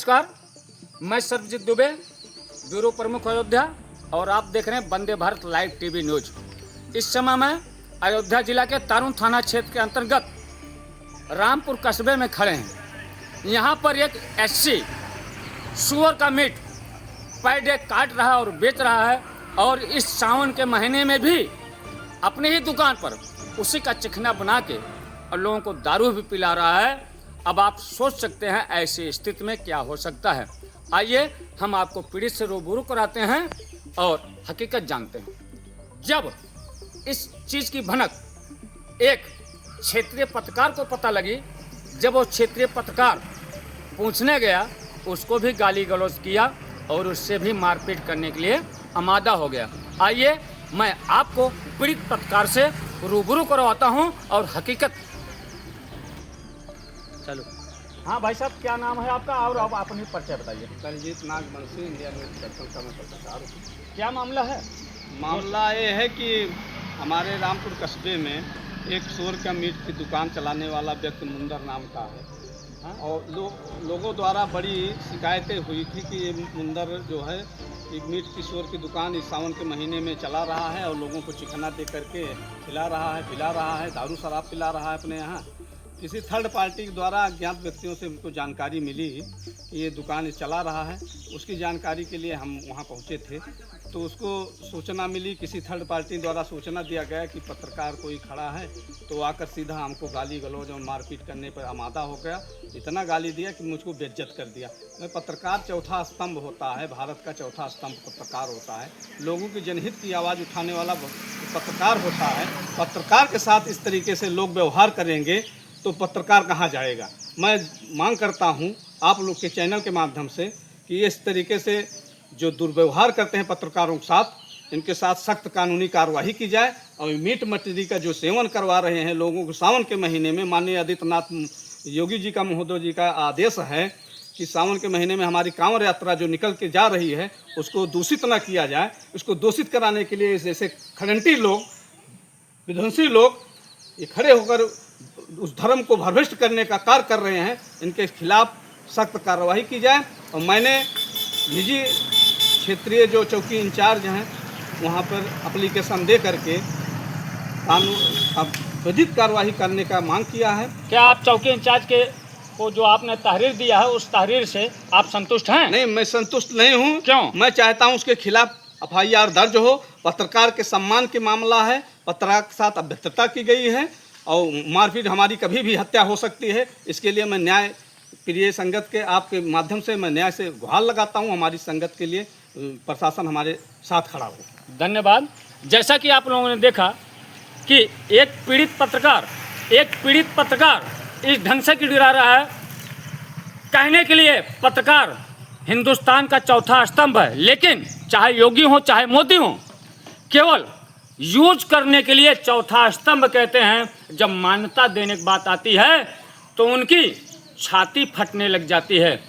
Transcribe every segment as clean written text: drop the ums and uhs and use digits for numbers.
नमस्कार, मैं सर्वजीत दुबे, ब्यूरो प्रमुख अयोध्या, और आप देख रहे हैं Vande Bharat live TV news. इस समय मैं अयोध्या जिला के तारून थाना क्षेत्र के अंतर्गत रामपुर कस्बे में खड़े हैं। यहाँ पर एक एससी सूअर का मीट पर डे काट रहा है और बेच रहा है, और इस सावन के महीने में भी अपनी ही दुकान पर उसी का चिकना बना के और लोगों को दारू भी पिला रहा है। अब आप सोच सकते हैं ऐसी स्थिति में क्या हो सकता है। आइए हम आपको पीड़ित से रूबरू कराते हैं और हकीकत जानते हैं। जब इस चीज़ की भनक एक क्षेत्रीय पत्रकार को पता लगी, जब वो क्षेत्रीय पत्रकार पूछने गया, उसको भी गाली गलौज किया और उससे भी मारपीट करने के लिए आमादा हो गया। आइए मैं आपको पीड़ित पत्रकार से रूबरू करवाता हूं और हकीकत। चलो। हाँ भाई साहब, क्या नाम है आपका और अब अपनी परिचय बताइए। Ranjit Nagvanshi, India news channel का मैं पत्रकार हूँ। क्या मामला है? मामला ये है कि हमारे रामपुर कस्बे में एक सूअर का मीट की दुकान चलाने वाला व्यक्ति मुंदर नाम का है। हाँ? और लोगों द्वारा बड़ी शिकायतें हुई थी कि ये मुंदर जो है एक मीट की सूअर की दुकान इस सावन के महीने में चला रहा है और लोगों को चिकना दे करके खिला रहा है, पिला रहा है, दारू शराब पिला रहा है अपने यहाँ। किसी थर्ड पार्टी द्वारा अज्ञात व्यक्तियों से उनको जानकारी मिली कि ये दुकान चला रहा है। उसकी जानकारी के लिए हम वहाँ पहुँचे थे, तो उसको सूचना मिली, किसी थर्ड पार्टी द्वारा सूचना दिया गया कि पत्रकार कोई खड़ा है, तो आकर सीधा हमको गाली गलौज और मारपीट करने पर आमादा हो गया। इतना गाली दिया कि मुझको बेइज्जत कर दिया। मैं पत्रकार चौथा स्तंभ होता है, भारत का चौथा स्तंभ पत्रकार होता है, लोगों की जनहित की आवाज़ उठाने वाला पत्रकार होता है। पत्रकार के साथ इस तरीके से लोग व्यवहार करेंगे तो पत्रकार कहाँ जाएगा। मैं मांग करता हूँ आप लोग के चैनल के माध्यम से कि इस तरीके से जो दुर्व्यवहार करते हैं पत्रकारों के साथ, इनके साथ सख्त कानूनी कार्रवाई की जाए। और मीट मछली का जो सेवन करवा रहे हैं लोगों को सावन के महीने में, माननीय आदित्यनाथ योगी जी का महोदय जी का आदेश है कि सावन के महीने में हमारी कांवड़ यात्रा जो निकल के जा रही है उसको दूषित न किया जाए। उसको दूषित कराने के लिए जैसे खड़ंटी लोग, विध्वंसी लोग ये खड़े होकर उस धर्म को भ्रष्ट करने का कार्य कर रहे हैं, इनके खिलाफ सख्त कार्रवाई की जाए। और मैंने निजी क्षेत्रीय जो चौकी इंचार्ज हैं वहाँ पर एप्लीकेशन दे करके कानून विधिक कार्रवाई करने का मांग किया है। क्या आप चौकी इंचार्ज के को जो आपने तहरीर दिया है उस तहरीर से आप संतुष्ट हैं? नहीं, मैं संतुष्ट नहीं हूँ। क्यों? मैं चाहता हूँ उसके खिलाफ FIR दर्ज हो। पत्रकार के सम्मान के मामला है, पत्रकार के साथ अभद्रता की गई है और मारपीट, हमारी कभी भी हत्या हो सकती है। इसके लिए मैं न्याय प्रिय संगत के आपके माध्यम से मैं न्याय से गुहार लगाता हूं, हमारी संगत के लिए प्रशासन हमारे साथ खड़ा हो। धन्यवाद। जैसा कि आप लोगों ने देखा कि एक पीड़ित पत्रकार इस ढंग से गिरा रहा है। कहने के लिए पत्रकार हिंदुस्तान का चौथा स्तंभ है, लेकिन चाहे योगी हो चाहे मोदी हो, केवल यूज करने के लिए चौथा स्तंभ कहते हैं। जब मान्यता देने की बात आती है तो उनकी छाती फटने लग जाती है।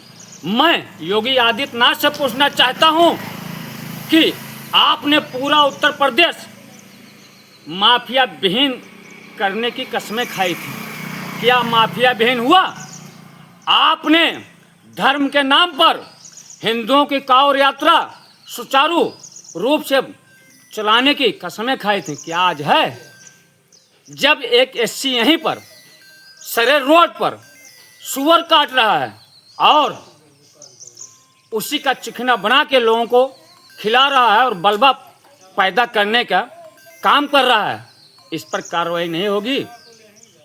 मैं योगी आदित्यनाथ से पूछना चाहता हूं कि आपने पूरा उत्तर प्रदेश माफिया विहीन करने की कसमें खाई थी, क्या माफिया विहीन हुआ? आपने धर्म के नाम पर हिंदुओं की कांवड़ यात्रा सुचारू रूप से चलाने की कसमें खाई थी, क्या आज है? जब एक एससी यहीं पर सरेर रोड पर सूअर काट रहा है और उसी का चिकना बना के लोगों को खिला रहा है और बलवा पैदा करने का काम कर रहा है, इस पर कार्रवाई नहीं होगी?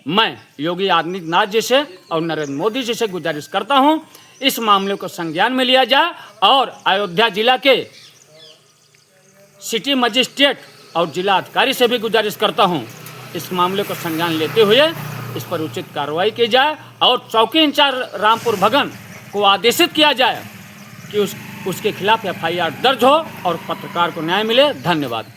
मैं योगी आदित्यनाथ जी से और नरेंद्र मोदी जी से गुजारिश करता हूं, इस मामले को संज्ञान में लिया जाए और अयोध्या जिला के सिटी मजिस्ट्रेट और जिला अधिकारी से भी गुजारिश करता हूं, इस मामले को संज्ञान लेते हुए इस पर उचित कार्रवाई की जाए और चौकी इंचार्ज रामपुर भगन को आदेशित किया जाए कि उसके खिलाफ FIR दर्ज हो और पत्रकार को न्याय मिले। धन्यवाद।